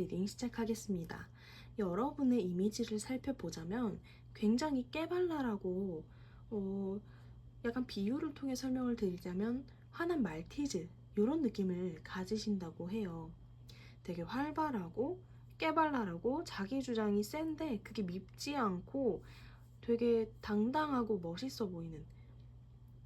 리딩 시작하겠습니다. 여러분의 이미지를 살펴보자면 굉장히 깨발랄하고 약간 비유를 통해 설명을 드리자면 화난 말티즈 이런 느낌을 가지신다고 해요. 되게 활발하고 깨발랄하고 자기 주장이 센데 그게 밉지 않고 되게 당당하고 멋있어 보이는,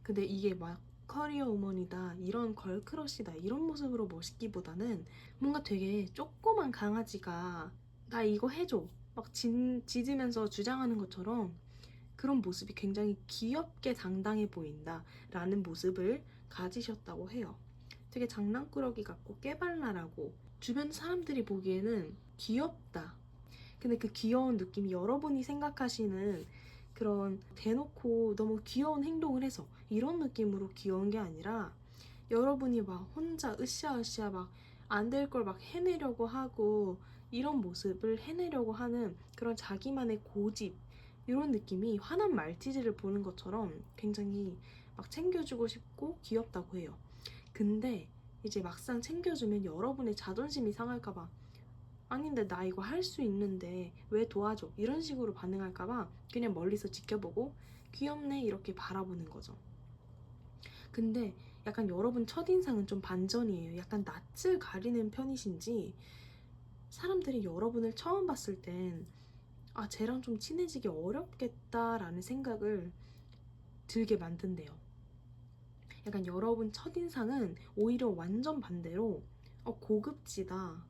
근데 이게 막 커리어 우먼이다, 이런 걸크러쉬다, 이런 모습으로 멋있기보다는 뭔가 되게 조그만 강아지가 나 이거 해줘 막 짖으면서 주장하는 것처럼 그런 모습이 굉장히 귀엽게 당당해 보인다 라는 모습을 가지셨다고 해요. 되게 장난꾸러기 같고 깨발랄하고 주변 사람들이 보기에는 귀엽다. 근데 그 귀여운 느낌이 여러분이 생각하시는 그런 대놓고 너무 귀여운 행동을 해서 이런 느낌으로 귀여운 게 아니라, 여러분이 막 혼자 으쌰으쌰 막 안 될 걸 막 해내려고 하고 이런 모습을 해내려고 하는 그런 자기만의 고집, 이런 느낌이 화난 말티즈를 보는 것처럼 굉장히 막 챙겨주고 싶고 귀엽다고 해요. 근데 이제 막상 챙겨주면 여러분의 자존심이 상할까봐, 아닌데 나 이거 할 수 있는데 왜 도와줘? 이런 식으로 반응할까봐 그냥 멀리서 지켜보고 귀엽네 이렇게 바라보는 거죠. 근데 약간 여러분 첫인상은 좀 반전이에요. 약간 낯을 가리는 편이신지 사람들이 여러분을 처음 봤을 땐 쟤랑 좀 친해지기 어렵겠다라는 생각을 들게 만든대요. 약간 여러분 첫인상은 오히려 완전 반대로 고급지다,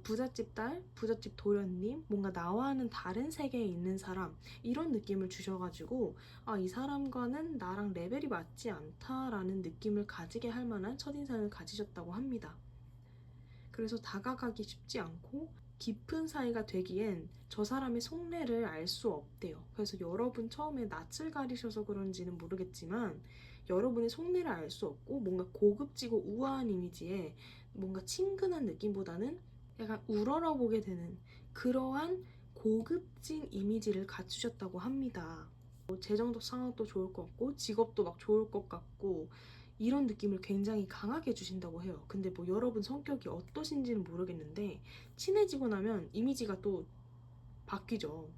부잣집 딸, 부잣집 도련님, 뭔가 나와는 다른 세계에 있는 사람, 이런 느낌을 주셔가지고 이 사람과는 나랑 레벨이 맞지 않다라는 느낌을 가지게 할 만한 첫인상을 가지셨다고 합니다. 그래서 다가가기 쉽지 않고 깊은 사이가 되기엔 저 사람의 속내를 알 수 없대요. 그래서 여러분 처음에 낯을 가리셔서 그런지는 모르겠지만 여러분의 속내를 알 수 없고 뭔가 고급지고 우아한 이미지에 뭔가 친근한 느낌보다는 약간 우러러보게 되는 그러한 고급진 이미지를 갖추셨다고 합니다. 재정적 상황도 좋을 것 같고 직업도 막 좋을 것 같고 이런 느낌을 굉장히 강하게 주신다고 해요. 근데 뭐 여러분 성격이 어떠신지는 모르겠는데 친해지고 나면 이미지가 또 바뀌죠.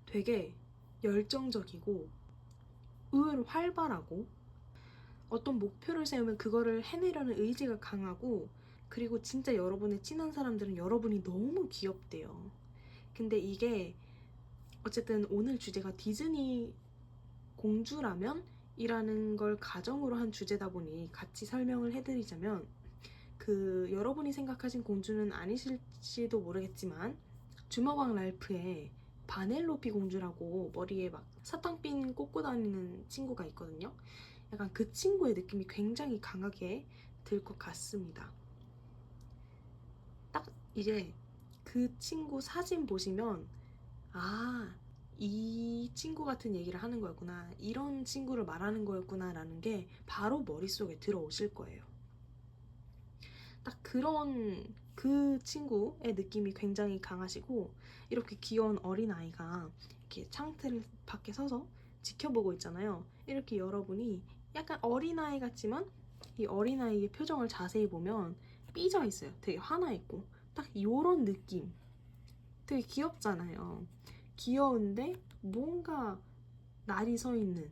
되게 열정적이고 의외로 활발하고 어떤 목표를 세우면 그거를 해내려는 의지가 강하고, 그리고 진짜 여러분의 친한 사람들은 여러분이 너무 귀엽대요. 근데 이게 어쨌든 오늘 주제가 디즈니 공주라면? 이라는 걸 가정으로 한 주제다 보니 같이 설명을 해드리자면, 여러분이 생각하신 공주는 아니실지도 모르겠지만 주먹왕 랄프의 바넬로피 공주라고 머리에 막 사탕핀 꽂고 다니는 친구가 있거든요. 약간 그 친구의 느낌이 굉장히 강하게 들 것 같습니다. 딱 이제 그 친구 사진 보시면 이 친구 같은 얘기를 하는 거였구나, 이런 친구를 말하는 거였구나 라는 게 바로 머릿속에 들어오실 거예요. 딱 그런 그 친구의 느낌이 굉장히 강하시고, 이렇게 귀여운 어린아이가 이렇게 창틀 밖에 서서 지켜보고 있잖아요. 이렇게 여러분이 약간 어린아이 같지만 이 어린아이의 표정을 자세히 보면 삐져 있어요. 되게 화나 있고 딱 요런 느낌. 되게 귀엽잖아요. 귀여운데 뭔가 날이 서 있는,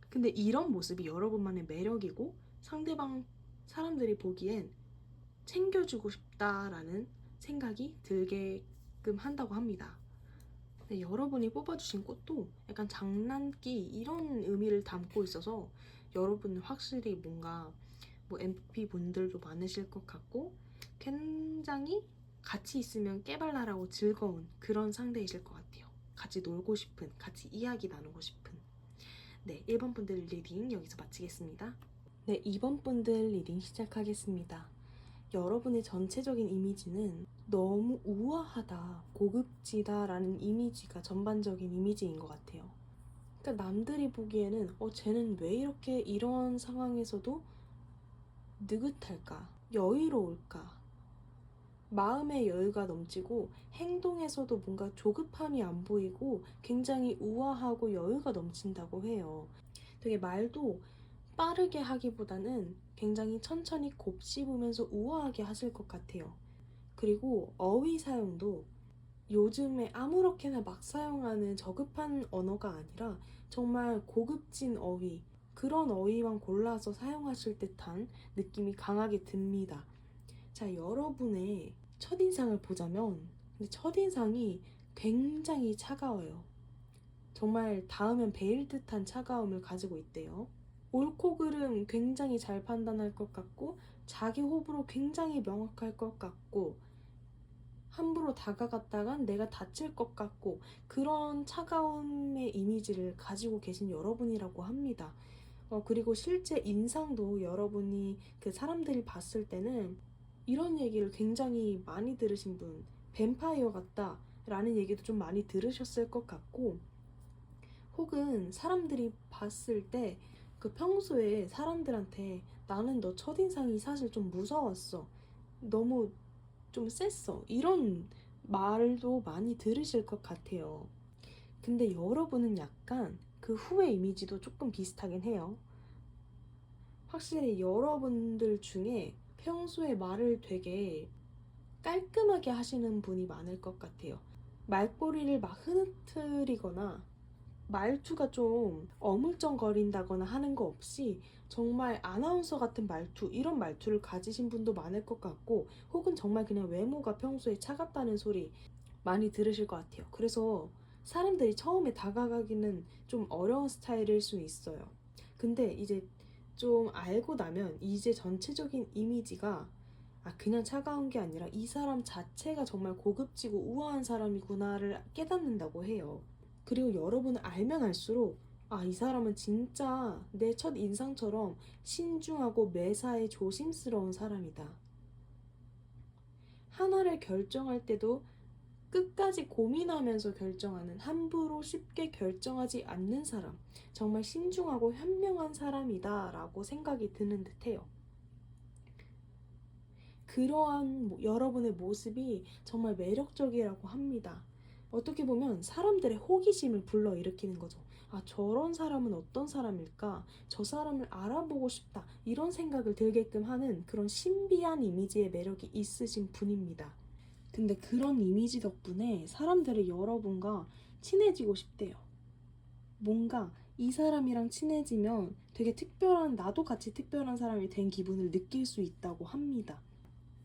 근데 이런 모습이 여러분만의 매력이고 상대방 사람들이 보기엔 챙겨주고 싶다라는 생각이 들게끔 한다고 합니다. 근데 여러분이 뽑아주신 꽃도 약간 장난기 이런 의미를 담고 있어서 여러분은 확실히 뭔가 뭐 MP 분들도 많으실 것 같고 굉장히 같이 있으면 깨발랄하고 즐거운 그런 상대이실 것 같아요. 같이 놀고 싶은, 같이 이야기 나누고 싶은. 네, 1번 분들 리딩 여기서 마치겠습니다. 네, 2번 분들 리딩 시작하겠습니다. 여러분의 전체적인 이미지는 너무 우아하다, 고급지다 라는 이미지가 전반적인 이미지인 것 같아요. 그러니까 남들이 보기에는 쟤는 왜 이렇게 이런 상황에서도 느긋할까, 여유로울까, 마음의 여유가 넘치고 행동에서도 뭔가 조급함이 안 보이고 굉장히 우아하고 여유가 넘친다고 해요. 되게 말도 빠르게 하기보다는 굉장히 천천히 곱씹으면서 우아하게 하실 것 같아요. 그리고 어휘 사용도 요즘에 아무렇게나 막 사용하는 저급한 언어가 아니라 정말 고급진 어휘, 그런 어휘만 골라서 사용하실 듯한 느낌이 강하게 듭니다. 자, 여러분의 첫인상을 보자면 근데 첫인상이 굉장히 차가워요. 정말 닿으면 베일 듯한 차가움을 가지고 있대요. 옳고 그름 굉장히 잘 판단할 것 같고 자기 호불호 굉장히 명확할 것 같고 함부로 다가갔다간 내가 다칠 것 같고 그런 차가움의 이미지를 가지고 계신 여러분이라고 합니다. 그리고 실제 인상도 여러분이 그 사람들이 봤을 때는 이런 얘기를 굉장히 많이 들으신 분, 뱀파이어 같다 라는 얘기도 좀 많이 들으셨을 것 같고 혹은 사람들이 봤을 때 그 평소에 사람들한테 나는 너 첫인상이 사실 좀 무서웠어. 너무 좀 셌어. 이런 말도 많이 들으실 것 같아요. 근데 여러분은 약간 그 후의 이미지도 조금 비슷하긴 해요. 확실히 여러분들 중에 평소에 말을 되게 깔끔하게 하시는 분이 많을 것 같아요. 말꼬리를 막 흐느트리거나 말투가 좀 어물쩡거린다거나 하는 거 없이 정말 아나운서 같은 말투, 이런 말투를 가지신 분도 많을 것 같고 혹은 정말 그냥 외모가 평소에 차갑다는 소리 많이 들으실 것 같아요. 그래서 사람들이 처음에 다가가기는 좀 어려운 스타일일 수 있어요. 근데 이제 좀 알고 나면 이제 전체적인 이미지가 그냥 차가운 게 아니라 이 사람 자체가 정말 고급지고 우아한 사람이구나를 깨닫는다고 해요. 그리고 여러분을 알면 알수록 이 사람은 진짜 내 첫 인상처럼 신중하고 매사에 조심스러운 사람이다. 하나를 결정할 때도 끝까지 고민하면서 결정하는, 함부로 쉽게 결정하지 않는 사람, 정말 신중하고 현명한 사람이다 라고 생각이 드는 듯해요. 그러한 여러분의 모습이 정말 매력적이라고 합니다. 어떻게 보면 사람들의 호기심을 불러일으키는 거죠. 저런 사람은 어떤 사람일까? 저 사람을 알아보고 싶다. 이런 생각을 들게끔 하는 그런 신비한 이미지의 매력이 있으신 분입니다. 근데 그런 이미지 덕분에 사람들이 여러분과 친해지고 싶대요. 뭔가 이 사람이랑 친해지면 되게 특별한, 나도 같이 특별한 사람이 된 기분을 느낄 수 있다고 합니다.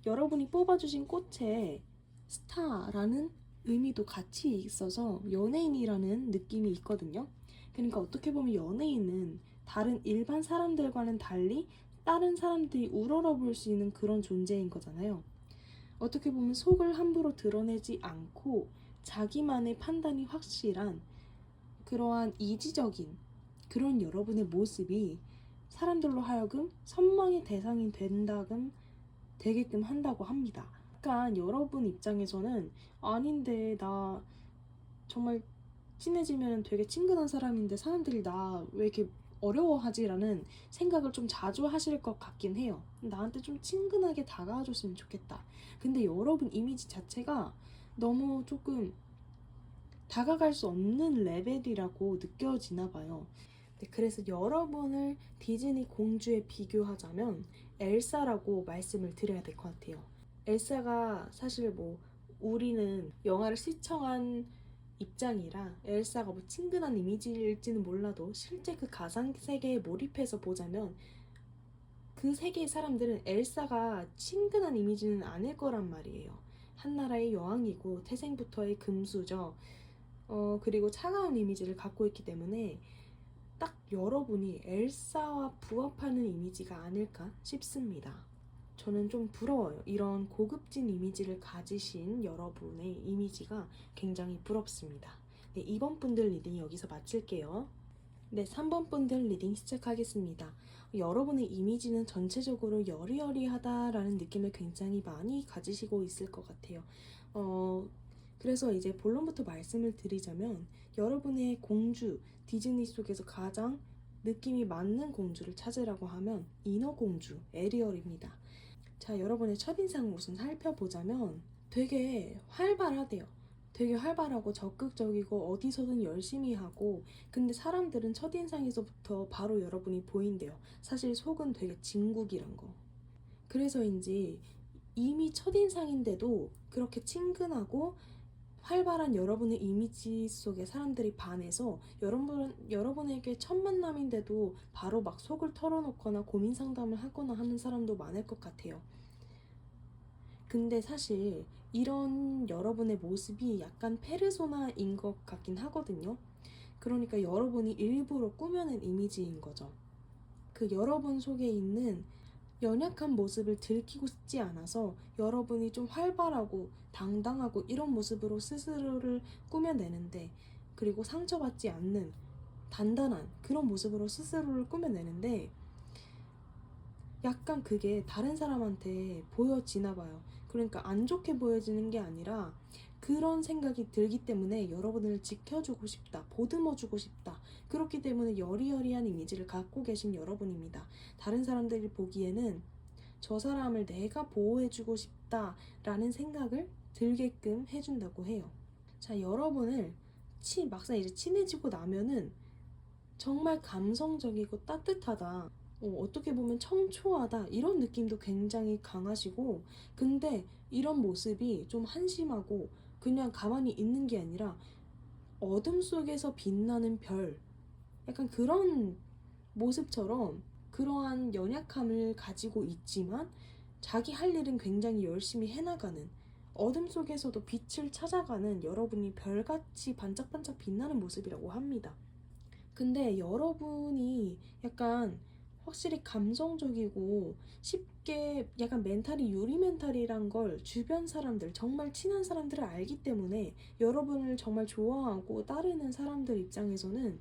여러분이 뽑아주신 꽃에 스타라는 의미도 같이 있어서 연예인이라는 느낌이 있거든요. 그러니까 어떻게 보면 연예인은 다른 일반 사람들과는 달리 다른 사람들이 우러러볼 수 있는 그런 존재인 거잖아요. 어떻게 보면 속을 함부로 드러내지 않고 자기만의 판단이 확실한 그러한 이지적인 그런 여러분의 모습이 사람들로 하여금 선망의 대상이 되게끔 한다고 합니다. 약간 여러분 입장에서는 아닌데 나 정말 친해지면 되게 친근한 사람인데 사람들이 나 왜 이렇게 어려워하지라는 생각을 좀 자주 하실 것 같긴 해요. 나한테 좀 친근하게 다가와줬으면 좋겠다. 근데 여러분 이미지 자체가 너무 조금 다가갈 수 없는 레벨이라고 느껴지나 봐요. 그래서 여러분을 디즈니 공주에 비교하자면 엘사라고 말씀을 드려야 될 것 같아요. 엘사가 사실 우리는 영화를 시청한 입장이라 엘사가 친근한 이미지일지는 몰라도 실제 그 가상 세계에 몰입해서 보자면 그 세계의 사람들은 엘사가 친근한 이미지는 아닐 거란 말이에요. 한나라의 여왕이고 태생부터의 금수저, 그리고 차가운 이미지를 갖고 있기 때문에 딱 여러분이 엘사와 부합하는 이미지가 아닐까 싶습니다. 저는 좀 부러워요. 이런 고급진 이미지를 가지신 여러분의 이미지가 굉장히 부럽습니다. 네, 2번 분들 리딩 여기서 마칠게요. 네, 3번 분들 리딩 시작하겠습니다. 여러분의 이미지는 전체적으로 여리여리하다라는 느낌을 굉장히 많이 가지시고 있을 것 같아요. 그래서 이제 본론부터 말씀을 드리자면 여러분의 공주, 디즈니 속에서 가장 느낌이 맞는 공주를 찾으라고 하면 인어공주 에리얼입니다. 자, 여러분의 첫인상 우선 살펴보자면 되게 활발하대요. 되게 활발하고 적극적이고 어디서든 열심히 하고, 근데 사람들은 첫인상에서부터 바로 여러분이 보인대요. 사실 속은 되게 진국이란 거. 그래서인지 이미 첫인상인데도 그렇게 친근하고 활발한 여러분의 이미지 속에 사람들이 반해서 여러분에게 첫 만남인데도 바로 막 속을 털어놓거나 고민 상담을 하거나 하는 사람도 많을 것 같아요. 근데 사실 이런 여러분의 모습이 약간 페르소나인 것 같긴 하거든요. 그러니까 여러분이 일부러 꾸며낸 이미지인 거죠. 그 여러분 속에 있는 연약한 모습을 들키고 싶지 않아서 여러분이 좀 활발하고 당당하고 이런 모습으로 스스로를 꾸며내는데, 그리고 상처받지 않는 단단한 그런 모습으로 스스로를 꾸며내는데 약간 그게 다른 사람한테 보여지나 봐요. 그러니까 안 좋게 보여지는 게 아니라 그런 생각이 들기 때문에 여러분을 지켜주고 싶다, 보듬어주고 싶다. 그렇기 때문에 여리여리한 이미지를 갖고 계신 여러분입니다. 다른 사람들이 보기에는 저 사람을 내가 보호해주고 싶다라는 생각을 들게끔 해준다고 해요. 자, 여러분을 막상 이제 친해지고 나면은 정말 감성적이고 따뜻하다, 어떻게 보면 청초하다, 이런 느낌도 굉장히 강하시고, 근데 이런 모습이 좀 한심하고 그냥 가만히 있는 게 아니라 어둠 속에서 빛나는 별, 약간 그런 모습처럼 그러한 연약함을 가지고 있지만 자기 할 일은 굉장히 열심히 해나가는, 어둠 속에서도 빛을 찾아가는 여러분이 별같이 반짝반짝 빛나는 모습이라고 합니다. 근데 여러분이 약간 확실히 감성적이고 쉽게 약간 멘탈이 유리 멘탈이란 걸 주변 사람들, 정말 친한 사람들을 알기 때문에 여러분을 정말 좋아하고 따르는 사람들 입장에서는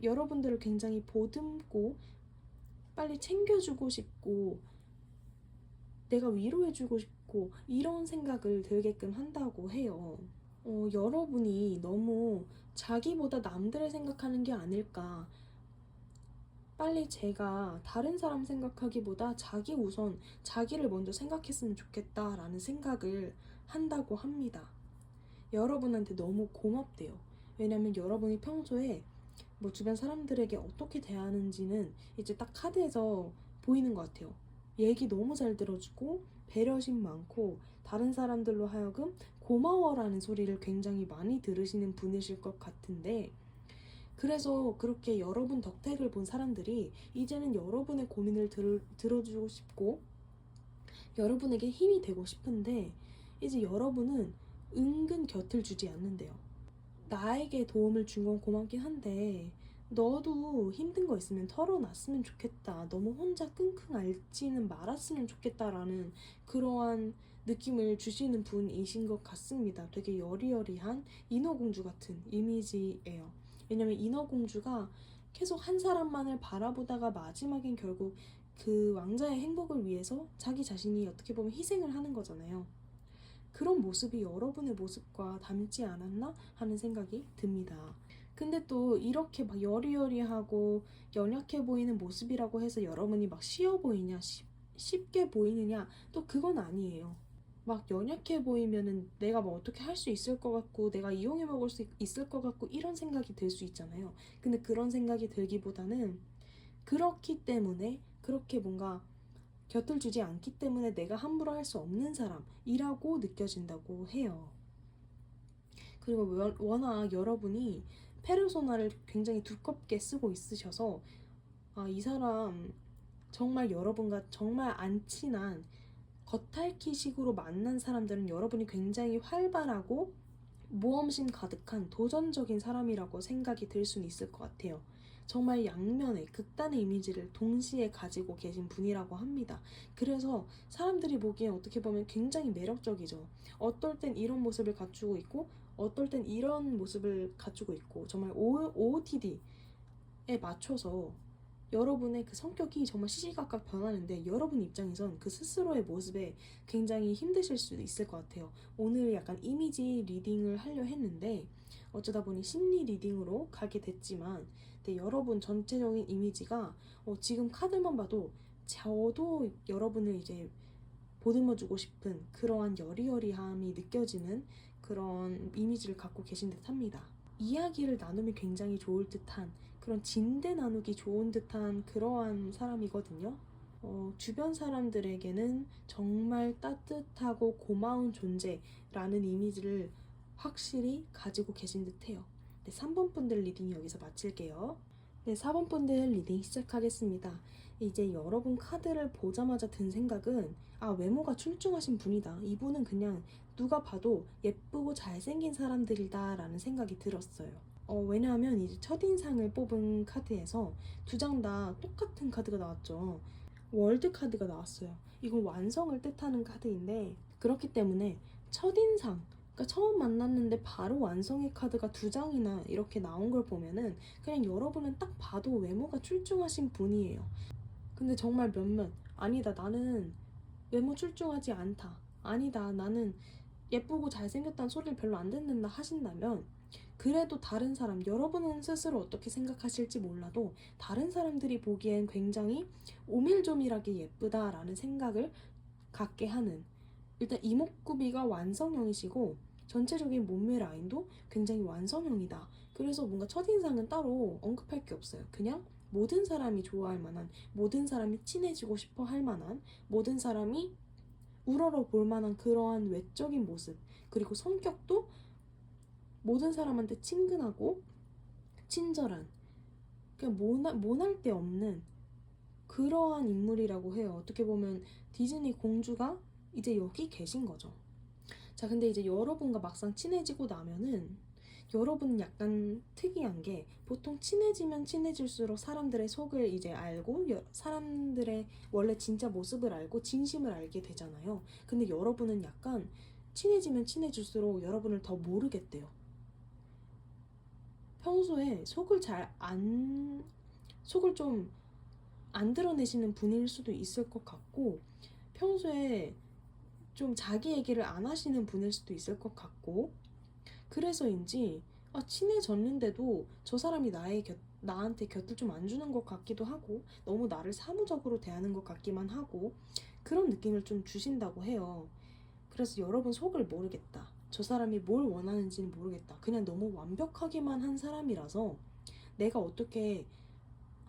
여러분들을 굉장히 보듬고 빨리 챙겨주고 싶고 내가 위로해주고 싶고 이런 생각을 들게끔 한다고 해요. 여러분이 너무 자기보다 남들을 생각하는 게 아닐까. 빨리 제가 다른 사람 생각하기보다 자기 우선, 자기를 먼저 생각했으면 좋겠다라는 생각을 한다고 합니다. 여러분한테 너무 고맙대요. 왜냐면 여러분이 평소에 뭐 주변 사람들에게 어떻게 대하는지는 이제 딱 카드에서 보이는 것 같아요. 얘기 너무 잘 들어주고 배려심 많고 다른 사람들로 하여금 고마워라는 소리를 굉장히 많이 들으시는 분이실 것 같은데, 그래서 그렇게 여러분 덕택을 본 사람들이 이제는 여러분의 고민을 들어주고 싶고 여러분에게 힘이 되고 싶은데, 이제 여러분은 은근 곁을 주지 않는데요. 나에게 도움을 준 건 고맙긴 한데 너도 힘든 거 있으면 털어놨으면 좋겠다, 너무 혼자 끙끙 앓지는 말았으면 좋겠다라는 그러한 느낌을 주시는 분이신 것 같습니다. 되게 여리여리한 인어공주 같은 이미지예요. 왜냐면 인어공주가 계속 한 사람만을 바라보다가 마지막엔 결국 그 왕자의 행복을 위해서 자기 자신이 어떻게 보면 희생을 하는 거잖아요. 그런 모습이 여러분의 모습과 닮지 않았나 하는 생각이 듭니다. 근데 또 이렇게 막 여리여리하고 연약해 보이는 모습이라고 해서 여러분이 막 쉬워 보이냐, 쉽게 보이느냐, 또 그건 아니에요. 막 연약해 보이면은 내가 뭐 어떻게 할 수 있을 것 같고 내가 이용해 먹을 수 있을 것 같고 이런 생각이 들 수 있잖아요. 근데 그런 생각이 들기보다는 그렇기 때문에 그렇게 뭔가 곁을 주지 않기 때문에 내가 함부로 할 수 없는 사람이라고 느껴진다고 해요. 그리고 워낙 여러분이 페르소나를 굉장히 두껍게 쓰고 있으셔서 이 사람 정말 여러분과 정말 안 친한 겉핥기식으로 만난 사람들은 여러분이 굉장히 활발하고 모험심 가득한 도전적인 사람이라고 생각이 들 수는 있을 것 같아요. 정말 양면의 극단의 이미지를 동시에 가지고 계신 분이라고 합니다. 그래서 사람들이 보기엔 어떻게 보면 굉장히 매력적이죠. 어떨 땐 이런 모습을 갖추고 있고 어떨 땐 이런 모습을 갖추고 있고, 정말 OOTD에 맞춰서 여러분의 그 성격이 정말 시시각각 변하는데 여러분 입장에선 그 스스로의 모습에 굉장히 힘드실 수도 있을 것 같아요. 오늘 약간 이미지 리딩을 하려 했는데 어쩌다 보니 심리 리딩으로 가게 됐지만, 근데 여러분 전체적인 이미지가 지금 카드만 봐도 저도 여러분을 이제 보듬어주고 싶은 그러한 여리여리함이 느껴지는 그런 이미지를 갖고 계신 듯 합니다. 이야기를 나누면 굉장히 좋을 듯한, 그런 진대 나누기 좋은 듯한 그러한 사람이거든요. 주변 사람들에게는 정말 따뜻하고 고마운 존재라는 이미지를 확실히 가지고 계신 듯해요. 네, 3번 분들 리딩 여기서 마칠게요. 네, 4번 분들 리딩 시작하겠습니다. 이제 여러분 카드를 보자마자 든 생각은 외모가 출중하신 분이다. 이분은 그냥 누가 봐도 예쁘고 잘생긴 사람들이다 라는 생각이 들었어요. 왜냐하면 이제 첫인상을 뽑은 카드에서 두 장 다 똑같은 카드가 나왔죠. 월드 카드가 나왔어요. 이건 완성을 뜻하는 카드인데 그렇기 때문에 첫인상, 그러니까 처음 만났는데 바로 완성의 카드가 두 장이나 이렇게 나온 걸 보면은 그냥 여러분은 딱 봐도 외모가 출중하신 분이에요. 근데 정말 몇몇 아니다 나는 외모 출중하지 않다, 아니다 나는 예쁘고 잘생겼다는 소리를 별로 안 듣는다 하신다면 그래도 다른 사람, 여러분은 스스로 어떻게 생각하실지 몰라도 다른 사람들이 보기엔 굉장히 오밀조밀하게 예쁘다라는 생각을 갖게 하는, 일단 이목구비가 완성형이시고 전체적인 몸매 라인도 굉장히 완성형이다. 그래서 뭔가 첫인상은 따로 언급할 게 없어요. 그냥 모든 사람이 좋아할 만한, 모든 사람이 친해지고 싶어 할 만한, 모든 사람이 우러러 볼 만한 그러한 외적인 모습, 그리고 성격도 모든 사람한테 친근하고 친절한, 그냥 모날 데 없는 그러한 인물이라고 해요. 어떻게 보면 디즈니 공주가 이제 여기 계신 거죠. 자, 근데 이제 여러분과 막상 친해지고 나면은 여러분은 약간 특이한 게 보통 친해지면 친해질수록 사람들의 속을 이제 알고 사람들의 원래 진짜 모습을 알고 진심을 알게 되잖아요. 근데 여러분은 약간 친해지면 친해질수록 여러분을 더 모르겠대요. 평소에 속을 좀 안 드러내시는 분일 수도 있을 것 같고, 평소에 좀 자기 얘기를 안 하시는 분일 수도 있을 것 같고, 그래서인지 친해졌는데도 저 사람이 나한테 곁을 좀 안 주는 것 같기도 하고 너무 나를 사무적으로 대하는 것 같기만 하고 그런 느낌을 좀 주신다고 해요. 그래서 여러분 속을 모르겠다, 저 사람이 뭘 원하는지는 모르겠다, 그냥 너무 완벽하기만 한 사람이라서 내가 어떻게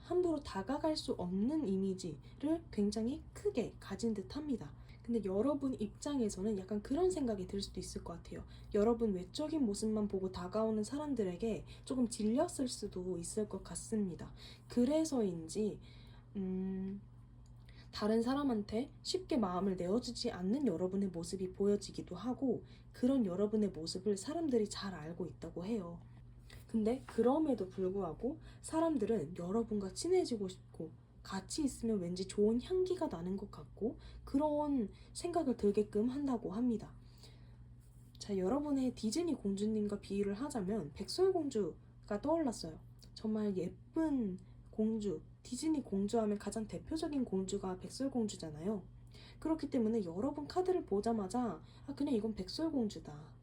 함부로 다가갈 수 없는 이미지를 굉장히 크게 가진 듯 합니다. 근데 여러분 입장에서는 약간 그런 생각이 들 수도 있을 것 같아요. 여러분 외적인 모습만 보고 다가오는 사람들에게 조금 질렸을 수도 있을 것 같습니다. 그래서인지 다른 사람한테 쉽게 마음을 내어주지 않는 여러분의 모습이 보여지기도 하고, 그런 여러분의 모습을 사람들이 잘 알고 있다고 해요. 근데 그럼에도 불구하고 사람들은 여러분과 친해지고 싶고 같이 있으면 왠지 좋은 향기가 나는 것 같고 그런 생각을 들게끔 한다고 합니다. 자, 여러분의 디즈니 공주님과 비유를 하자면 백설공주가 떠올랐어요. 정말 예쁜 공주, 디즈니 공주 하면 가장 대표적인 공주가 백설공주잖아요. 그렇기 때문에 여러분 카드를 보자마자 그냥 이건 백설공주다,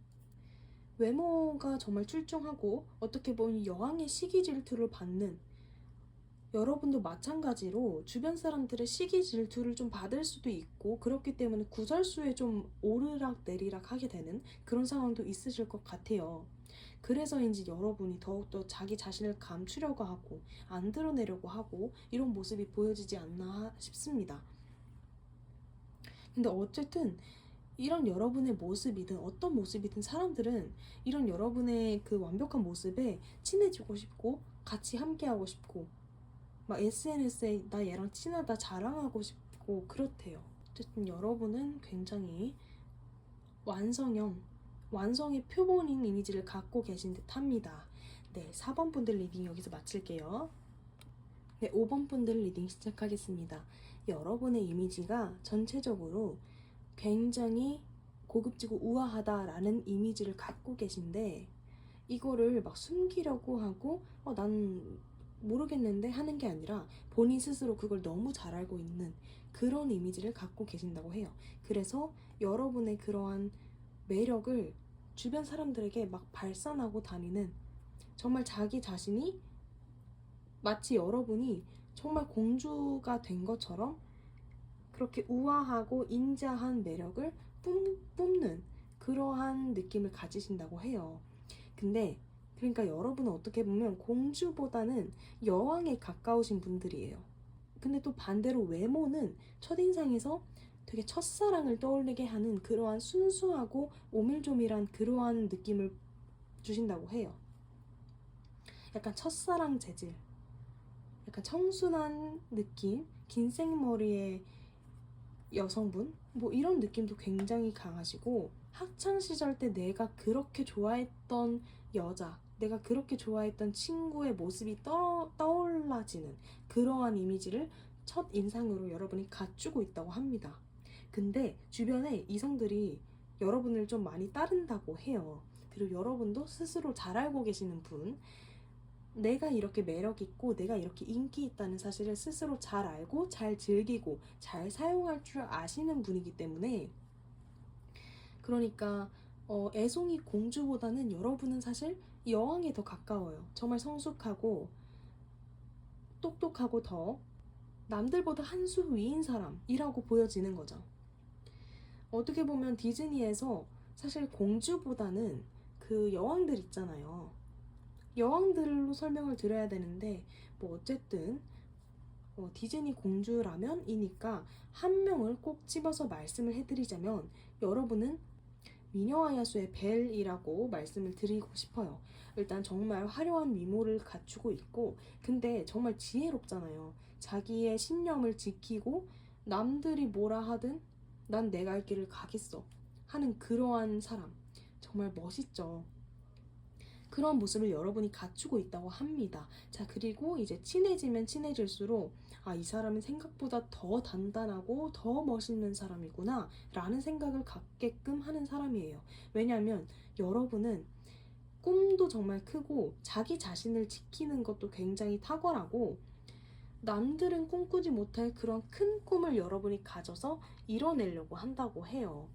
외모가 정말 출중하고 어떻게 보면 여왕의 시기 질투를 받는, 여러분도 마찬가지로 주변 사람들의 시기 질투를 좀 받을 수도 있고 그렇기 때문에 구설수에 좀 오르락 내리락 하게 되는 그런 상황도 있으실 것 같아요. 그래서인지 여러분이 더욱더 자기 자신을 감추려고 하고 안 드러내려고 하고 이런 모습이 보여지지 않나 싶습니다. 근데 어쨌든 이런 여러분의 모습이든 어떤 모습이든 사람들은 이런 여러분의 그 완벽한 모습에 친해지고 싶고 같이 함께하고 싶고 막 SNS에 나 얘랑 친하다 자랑하고 싶고 그렇대요. 어쨌든 여러분은 굉장히 완성의 표본인 이미지를 갖고 계신 듯 합니다. 네, 4번 분들 리딩 여기서 마칠게요. 네, 5번 분들 리딩 시작하겠습니다. 여러분의 이미지가 전체적으로 굉장히 고급지고 우아하다라는 이미지를 갖고 계신데 이거를 막 숨기려고 하고 난 모르겠는데 하는 게 아니라 본인 스스로 그걸 너무 잘 알고 있는 그런 이미지를 갖고 계신다고 해요. 그래서 여러분의 그러한 매력을 주변 사람들에게 막 발산하고 다니는, 정말 자기 자신이 마치 여러분이 정말 공주가 된 것처럼 그렇게 우아하고 인자한 매력을 뿜는 그러한 느낌을 가지신다고 해요. 근데 그러니까 여러분은 어떻게 보면 공주보다는 여왕에 가까우신 분들이에요. 근데 또 반대로 외모는 첫인상에서 되게 첫사랑을 떠올리게 하는 그러한 순수하고 오밀조밀한 그러한 느낌을 주신다고 해요. 약간 첫사랑 재질, 약간 청순한 느낌, 긴 생머리의 여성분, 뭐 이런 느낌도 굉장히 강하시고, 학창 시절 때 내가 그렇게 좋아했던 여자, 내가 그렇게 좋아했던 친구의 모습이 떠올라지는 그러한 이미지를 첫 인상으로 여러분이 갖추고 있다고 합니다. 근데 주변에 이성들이 여러분을 좀 많이 따른다고 해요. 그리고 여러분도 스스로 잘 알고 계시는 분, 내가 이렇게 매력 있고 내가 이렇게 인기 있다는 사실을 스스로 잘 알고 잘 즐기고 잘 사용할 줄 아시는 분이기 때문에, 그러니까 애송이 공주보다는 여러분은 사실 여왕에 더 가까워요. 정말 성숙하고 똑똑하고 더 남들보다 한 수 위인 사람이라고 보여지는 거죠. 어떻게 보면 디즈니에서 사실 공주보다는 그 여왕들 있잖아요. 여왕들로 설명을 드려야 되는데, 뭐 어쨌든 디즈니 공주라면이니까 한 명을 꼭 집어서 말씀을 해드리자면, 여러분은 미녀와 야수의 벨이라고 말씀을 드리고 싶어요. 일단 정말 화려한 미모를 갖추고 있고, 근데 정말 지혜롭잖아요. 자기의 신념을 지키고 남들이 뭐라 하든 난 내 갈 길을 가겠어 하는 그러한 사람, 정말 멋있죠. 그런 모습을 여러분이 갖추고 있다고 합니다. 자, 그리고 이제 친해지면 친해질수록 이 사람은 생각보다 더 단단하고 더 멋있는 사람이구나 라는 생각을 갖게끔 하는 사람이에요. 왜냐하면 여러분은 꿈도 정말 크고 자기 자신을 지키는 것도 굉장히 탁월하고, 남들은 꿈꾸지 못할 그런 큰 꿈을 여러분이 가져서 이뤄내려고 한다고 해요.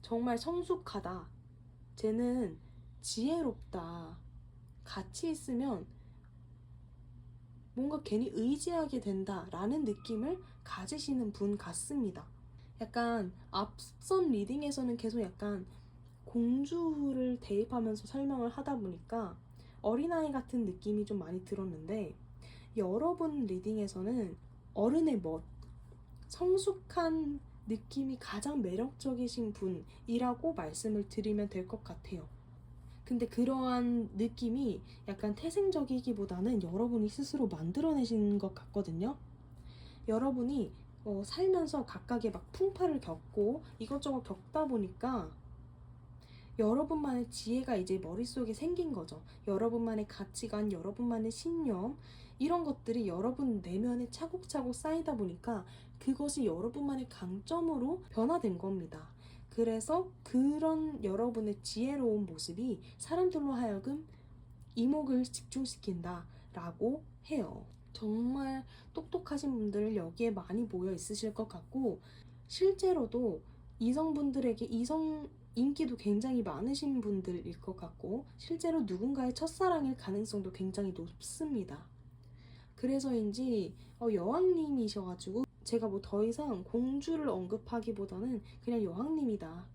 정말 성숙하다, 쟤는 지혜롭다, 같이 있으면 뭔가 괜히 의지하게 된다라는 느낌을 가지시는 분 같습니다. 약간 앞선 리딩에서는 계속 약간 공주를 대입하면서 설명을 하다 보니까 어린아이 같은 느낌이 좀 많이 들었는데, 여러분 리딩에서는 어른의 멋, 성숙한 느낌이 가장 매력적이신 분이라고 말씀을 드리면 될 것 같아요. 근데 그러한 느낌이 약간 태생적이기보다는 여러분이 스스로 만들어내신 것 같거든요. 여러분이 살면서 각각의 막 풍파를 겪고 이것저것 겪다 보니까 여러분만의 지혜가 이제 머릿속에 생긴 거죠. 여러분만의 가치관, 여러분만의 신념, 이런 것들이 여러분 내면에 차곡차곡 쌓이다 보니까 그것이 여러분만의 강점으로 변화된 겁니다. 그래서 그런 여러분의 지혜로운 모습이 사람들로 하여금 이목을 집중시킨다 라고 해요. 정말 똑똑하신 분들 여기에 많이 모여 있으실 것 같고, 실제로도 이성분들에게 인기도 굉장히 많으신 분들일 것 같고, 실제로 누군가의 첫사랑일 가능성도 굉장히 높습니다. 그래서인지 여왕님이셔가지고 제가 뭐 더 이상 공주를 언급하기보다는 그냥 여왕님이다,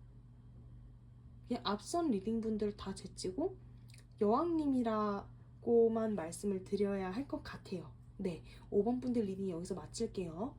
그냥 앞선 리딩분들 다 제치고 여왕님이라고만 말씀을 드려야 할 것 같아요. 네, 5번 분들 리딩 여기서 마칠게요.